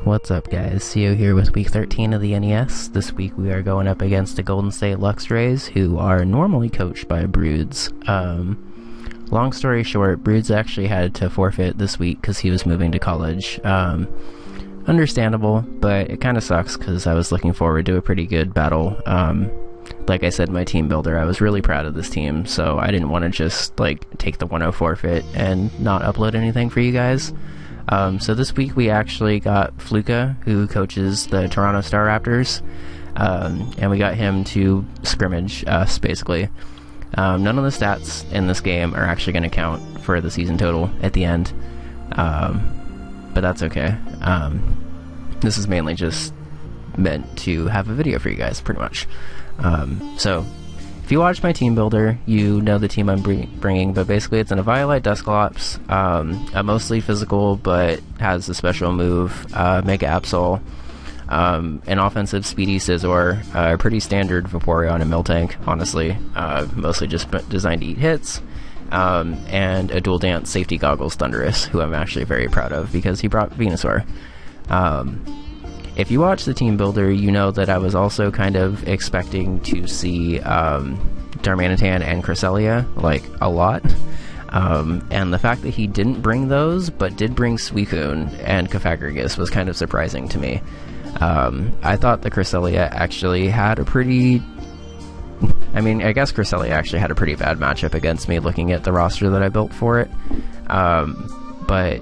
What's up, guys? CEO here with week 13 of the NES. This week we are going up against the Golden State Luxrays, who are normally coached by Brewds. Long story short, Brewds actually had to forfeit this week because he was moving to college. Understandable, but it kind of sucks because I was looking forward to a pretty good battle. Like I said in my team builder, I was really proud of this team, so I didn't want to just take the 1-0 forfeit and not upload anything for you guys. So this week we actually got Flooka, who coaches the Toronto Star Raptors, and we got him to scrimmage us, basically. None of the stats in this game are actually going to count for the season total at the end, but that's okay. This is mainly just meant to have a video for you guys, pretty much. So if you watch my team builder, you know the team I'm bringing, but basically it's an Escavaliers Dusclops, a mostly physical but has a special move, Mega Absol, an offensive speedy Scizor, a pretty standard Vaporeon and Miltank, honestly, mostly just designed to eat hits, and a Dual Dance Safety Goggles Thundurus, who I'm actually very proud of because he brought Venusaur. If you watch the team builder, you know that I was also kind of expecting to see Darmanitan and Cresselia, a lot. And the fact that he didn't bring those, but did bring Suicune and Cofagrigus was kind of surprising to me. I thought the Cresselia actually had a pretty... I guess Cresselia actually had a pretty bad matchup against me looking at the roster that I built for it. But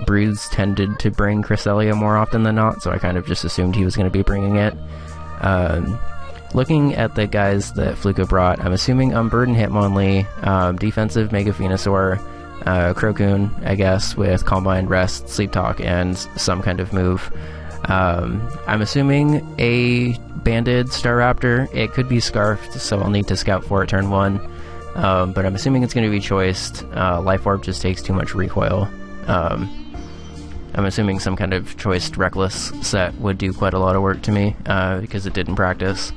Brewds tended to bring Cresselia more often than not, so I kind of just assumed he was going to be bringing it. Looking at the guys that Flooka brought, I'm assuming Unburden Hitmonlee, defensive Mega Venusaur, Crocoon, I guess, with Calm Mind, Rest, Sleep Talk, and some kind of move. I'm assuming a banded Staraptor. It could be Scarfed, so I'll need to scout for it turn 1. But I'm assuming it's going to be choiced. Life Orb just takes too much recoil. I'm assuming some kind of choiced Reckless set would do quite a lot of work to me, because it did in practice.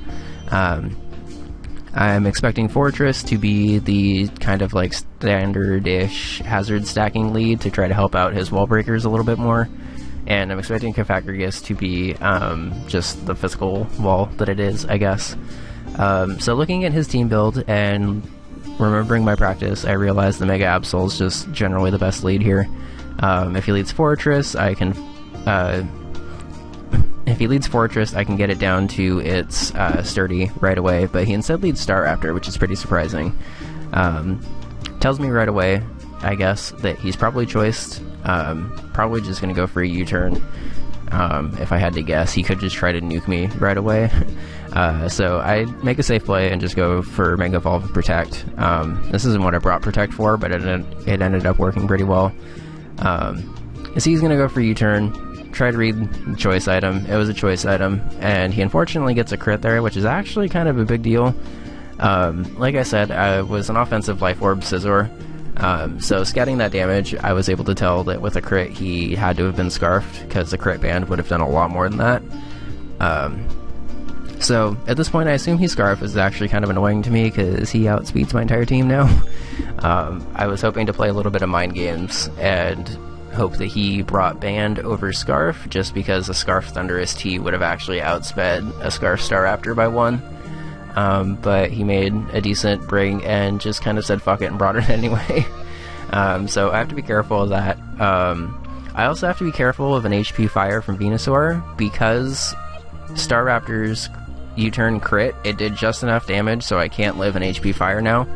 I'm expecting Fortress to be the kind of standard-ish hazard stacking lead to try to help out his wall breakers a little bit more. And I'm expecting Cofagrigus to be just the physical wall that it is, I guess. So looking at his team build and remembering my practice, I realized the Mega Absol is just generally the best lead here. If he leads Fortress, I can get it down to its Sturdy right away, but he instead leads Staraptor, which is pretty surprising. Tells me right away, I guess, that he's probably choiced. Probably just going to go for a U-turn. If I had to guess, he could just try to nuke me right away. So I make a safe play and just go for Mega Evolve and Protect. This isn't what I brought Protect for, but it ended up working pretty well. So he's going to go for U-turn, try to read the choice item. It was a choice item, and he unfortunately gets a crit there, which is actually kind of a big deal. Like I said, I was an offensive Life Orb Scizor, so scouting that damage, I was able to tell that with a crit he had to have been Scarfed, because the crit band would have done a lot more than that. So at this point I assume he's Scarf, is actually kind of annoying to me because he outspeeds my entire team now. I was hoping to play a little bit of mind games and hope that he brought Band over Scarf, just because a Scarf Thundurus T would have actually outsped a Scarf Staraptor by 1. But he made a decent bring and just kind of said fuck it and brought it anyway. So I have to be careful of that. I also have to be careful of an HP Fire from Venusaur, because Staraptor's U-turn crit, it did just enough damage so I can't live an HP Fire now.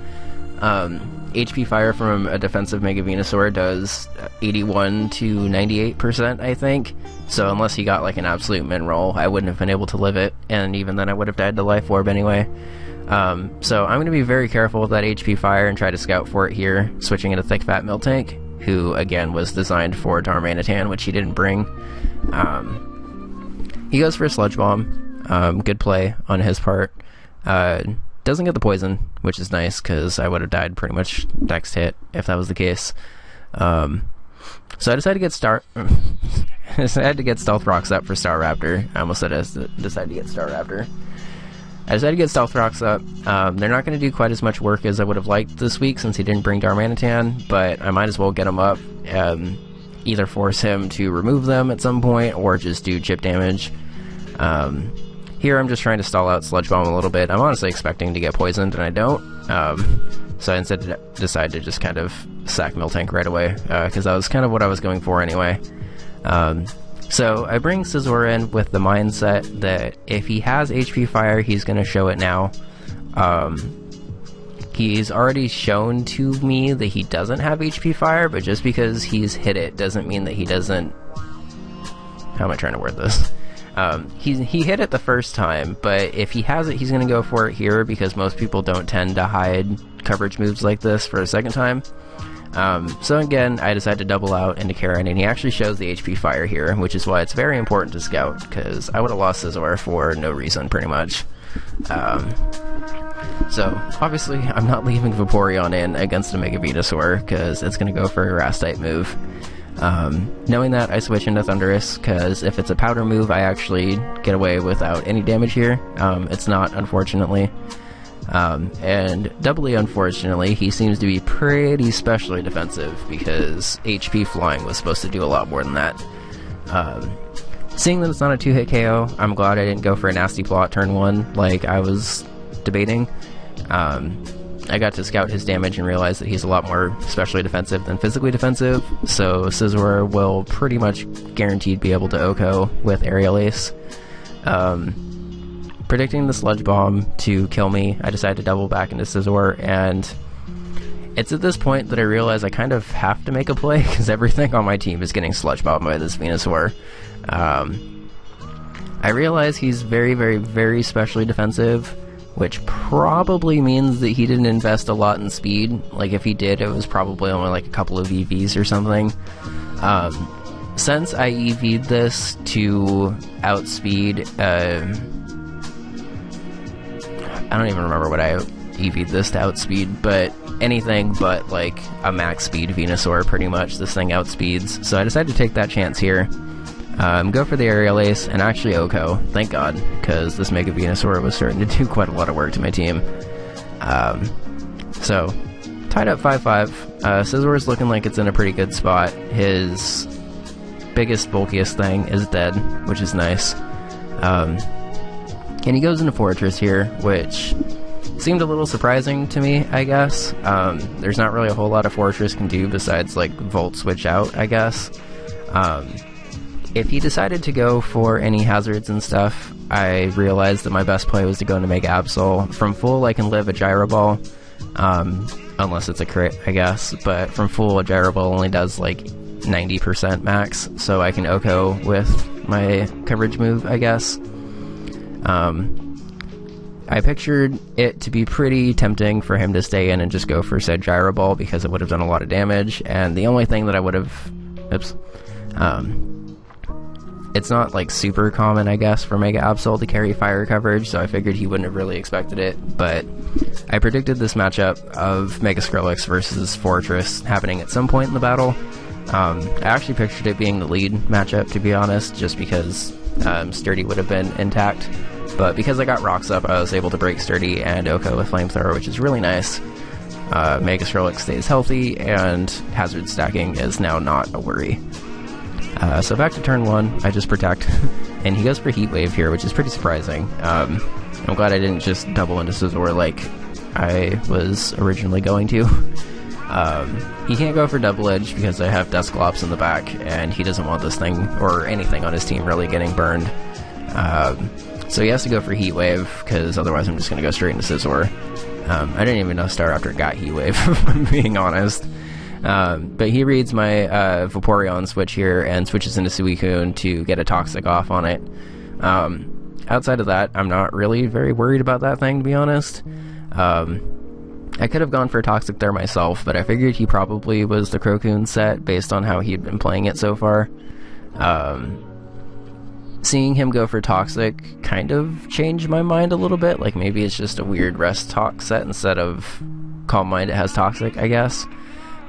HP Fire from a defensive Mega Venusaur does 81 to 98%, I think. So unless he got an absolute min roll, I wouldn't have been able to live it, and even then I would have died to Life Orb anyway. So I'm going to be very careful with that HP Fire and try to scout for it here, switching into Thick Fat Miltank, who again was designed for Darmanitan, which he didn't bring. He goes for a Sludge Bomb. Good play on his part. Doesn't get the poison, which is nice, because I would have died pretty much next hit if that was the case. So I decided to get Stealth Rocks up for Staraptor. I almost said I decided to get Staraptor. I decided to get Stealth Rocks up. They're not going to do quite as much work as I would have liked this week since he didn't bring Darmanitan, but I might as well get them up. either force him to remove them at some point or just do chip damage. Here I'm just trying to stall out Sludge Bomb a little bit. I'm honestly expecting to get poisoned, and I don't. So I instead decided to just kind of sack Miltank right away, because that was kind of what I was going for anyway. So I bring Scizor in with the mindset that if he has HP Fire, he's going to show it now. He's already shown to me that he doesn't have HP Fire, but just because he's hit it doesn't mean that he doesn't... How am I trying to word this? He hit it the first time, but if he has it, he's going to go for it here, because most people don't tend to hide coverage moves like this for a second time. So again, I decided to double out into Karen, and he actually shows the HP Fire here, which is why it's very important to scout, because I would have lost Scizor for no reason, pretty much. So, obviously, I'm not leaving Vaporeon in against a Mega Venusaur, because it's going to go for a Grass-type move. Knowing that, I switch into Thundurus, because if it's a Powder move, I actually get away without any damage here. It's not, unfortunately. And doubly unfortunately, he seems to be pretty specially defensive, because HP Flying was supposed to do a lot more than that. Seeing that it's not a 2-hit KO, I'm glad I didn't go for a Nasty Plot turn 1 like I was debating. I got to scout his damage and realize that he's a lot more specially defensive than physically defensive, so Scizor will pretty much guaranteed be able to OHKO with Aerial Ace. Predicting the Sludge Bomb to kill me, I decided to double back into Scizor, and it's at this point that I realize I kind of have to make a play, because everything on my team is getting Sludge Bombed by this Venusaur. I realize he's very, very, very specially defensive, which probably means that he didn't invest a lot in speed. Like, if he did, it was probably only like a couple of EVs or something. Since I EV'd this to outspeed, I don't even remember what I EV'd this to outspeed, but anything but like a max speed Venusaur, pretty much, this thing outspeeds. So I decided to take that chance here. Go for the Aerial Ace, and actually OHKO, thank God, because this Mega Venusaur was starting to do quite a lot of work to my team. So, tied up 5-5. Scizor is looking like it's in a pretty good spot. His biggest, bulkiest thing is dead, which is nice. And he goes into Fortress here, which seemed a little surprising to me, I guess. There's not really a whole lot a Fortress can do besides, like, Volt Switch out, I guess. If he decided to go for any hazards and stuff, I realized that my best play was to go into Mega Absol. From full, I can live a Gyro Ball, unless it's a crit, I guess, but from full, a Gyro Ball only does, like, 90% max, so I can OHKO with my coverage move, I guess. I pictured it to be pretty tempting for him to stay in and just go for said Gyro Ball, because it would have done a lot of damage, and the only thing that I would have... it's not, like, super common, I guess, for Mega Absol to carry fire coverage, so I figured he wouldn't have really expected it, but I predicted this matchup of Mega Skrillex versus Fortress happening at some point in the battle. I actually pictured it being the lead matchup, to be honest, just because Sturdy would have been intact, but because I got Rocks up, I was able to break Sturdy and OHKO with Flamethrower, which is really nice. Mega Skrillex stays healthy, and hazard stacking is now not a worry. So back to turn 1, I just protect, and he goes for Heat Wave here, which is pretty surprising. I'm glad I didn't just double into Scizor like I was originally going to. He can't go for Double Edge because I have Dusclops in the back, and he doesn't want this thing, or anything on his team, really getting burned. So he has to go for Heat Wave, because otherwise I'm just going to go straight into Scizor. I didn't even know Staraptor got Heat Wave, if I'm being honest. But he reads my Vaporeon switch here and switches into Suicune to get a Toxic off on it. Outside of that, I'm not really very worried about that thing, to be honest. I could have gone for a Toxic there myself, but I figured he probably was the Crocoon set based on how he'd been playing it so far. Seeing him go for Toxic kind of changed my mind a little bit. Like, maybe it's just a weird Rest Talk set instead of Calm Mind it has Toxic, I guess.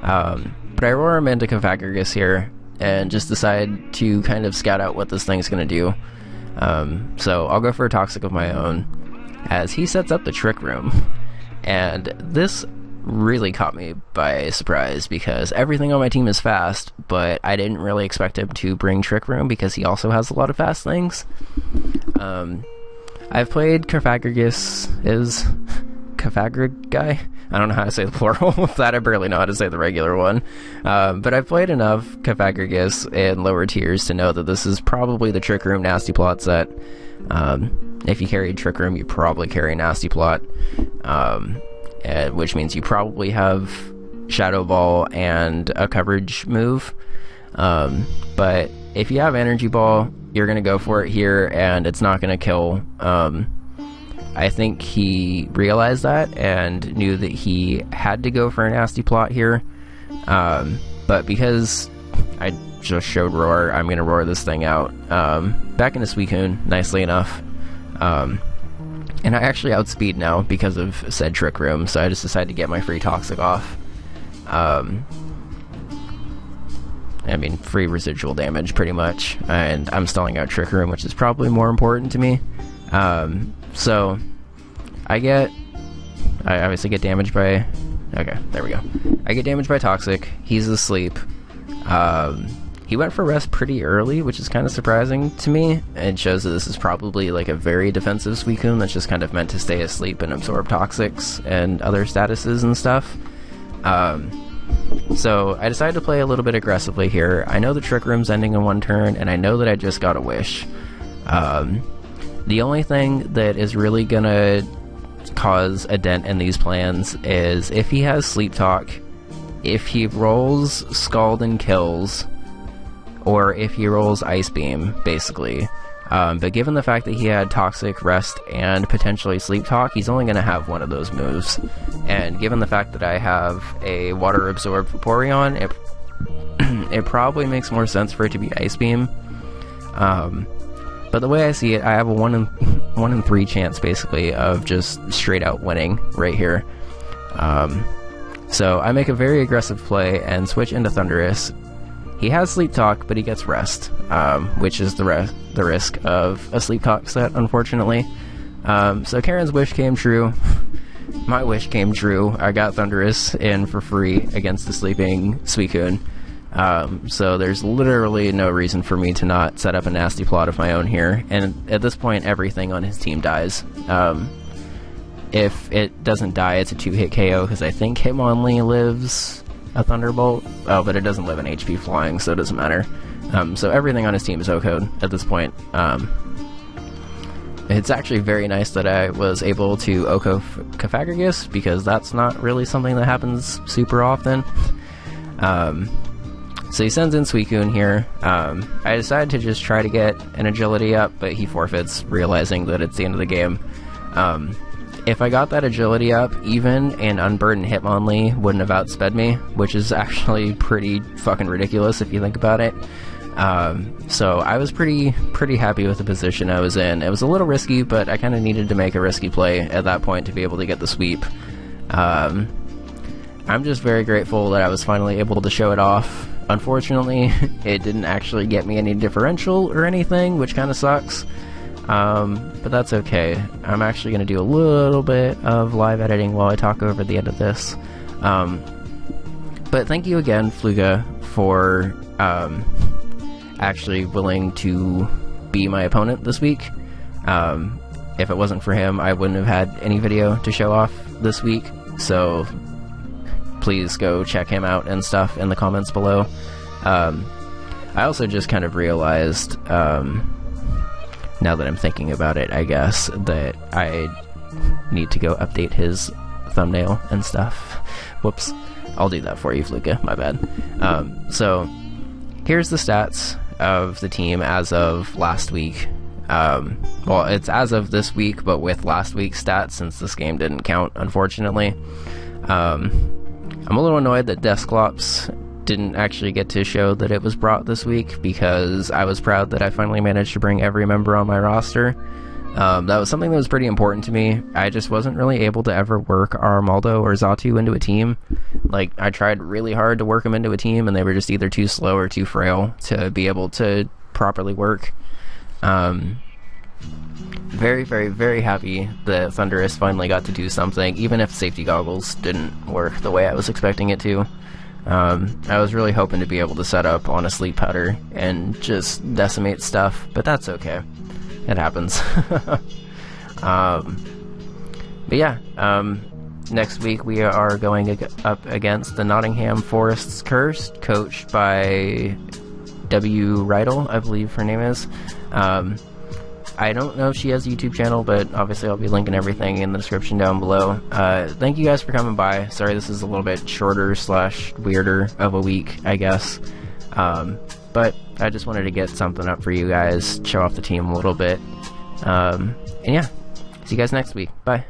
But I roar him into Confagragus here, and just decide to kind of scout out what this thing's gonna do. So I'll go for a Toxic of my own, as he sets up the Trick Room. And this really caught me by surprise because everything on my team is fast, but I didn't really expect him to bring Trick Room because he also has a lot of fast things. I've played Cafagrig guy. I don't know how to say the plural of that. I barely know how to say the regular one. But I've played enough Cafagrigus in lower tiers to know that this is probably the Trick Room Nasty Plot set. If you carried Trick Room, you probably carry Nasty Plot, which means you probably have Shadow Ball and a coverage move. But if you have Energy Ball, you're going to go for it here, and it's not going to kill. I think he realized that and knew that he had to go for a Nasty Plot here. But because I just showed Roar, I'm going to Roar this thing out. Back into Suicune, nicely enough. And I actually outspeed now because of said Trick Room, so I just decided to get my free Toxic off. I mean, free residual damage, pretty much. And I'm stalling out Trick Room, which is probably more important to me. So, I obviously get damaged by... Okay, there we go. I get damaged by Toxic. He's asleep. He went for rest pretty early, which is kind of surprising to me. It shows that this is probably like a very defensive Suicune that's just kind of meant to stay asleep and absorb Toxics and other statuses and stuff. So I decided to play a little bit aggressively here. I know the Trick Room's ending in one turn, and I know that I just got a Wish. The only thing that is really gonna cause a dent in these plans is if he has Sleep Talk, if he rolls Scald and kills, or if he rolls Ice Beam, basically. But given the fact that he had Toxic, Rest, and potentially Sleep Talk, he's only going to have one of those moves. And given the fact that I have a Water Absorb Vaporeon, it probably makes more sense for it to be Ice Beam. But the way I see it, I have a 1 in 3 chance, basically, of just straight out winning right here. So I make a very aggressive play and switch into Thundurus. He has Sleep Talk, but he gets Rest, which is the risk of a Sleep Talk set, unfortunately. So Karen's wish came true. My wish came true. I got Thundurus in for free against the sleeping Suicune. So there's literally no reason for me to not set up a Nasty Plot of my own here. And at this point, everything on his team dies. If it doesn't die, it's a 2-hit KO, because I think Hitmonlee lives a Thunderbolt. Oh, but it doesn't live in HP Flying, so it doesn't matter. So everything on his team is OHKO'd at this point. It's actually very nice that I was able to OHKO Cafagrigus, because that's not really something that happens super often. So he sends in Suicune here. I decided to just try to get an agility up, but he forfeits, realizing that it's the end of the game. If I got that agility up, even an unburdened Hitmonlee wouldn't have outsped me, which is actually pretty fucking ridiculous if you think about it. So I was pretty happy with the position I was in. It was a little risky, but I kind of needed to make a risky play at that point to be able to get the sweep. I'm just very grateful that I was finally able to show it off. Unfortunately, it didn't actually get me any differential or anything, which kind of sucks. But that's okay. I'm actually going to do a little bit of live editing while I talk over the end of this. But thank you again, Flooka, for actually willing to be my opponent this week. If it wasn't for him, I wouldn't have had any video to show off this week, so please go check him out and stuff in the comments below. I also just kind of realized, now that I'm thinking about it, I guess, that I need to go update his thumbnail and stuff. Whoops. I'll do that for you, Flooka. My bad. So, here's the stats of the team as of last week. Well, it's as of this week, but with last week's stats, since this game didn't count, unfortunately. I'm a little annoyed that Desklops didn't actually get to show that it was brought this week, because I was proud that I finally managed to bring every member on my roster. That was something that was pretty important to me. I just wasn't really able to ever work Armaldo or Xatu into a team. Like, I tried really hard to work them into a team, and they were just either too slow or too frail to be able to properly work. very, very, very happy that Thunderous finally got to do something, even if safety goggles didn't work the way I was expecting it to. I was really hoping to be able to set up on a sleep powder and just decimate stuff, but that's okay. It happens. But yeah, next week we are going up against the Nottingham Forest's Cursed, coached by W. Rydell, I believe her name is. I don't know if she has a YouTube channel, but obviously I'll be linking everything in the description down below. Thank you guys for coming by. Sorry this is a little bit shorter / weirder of a week, I guess. But I just wanted to get something up for you guys, show off the team a little bit. And yeah, see you guys next week. Bye.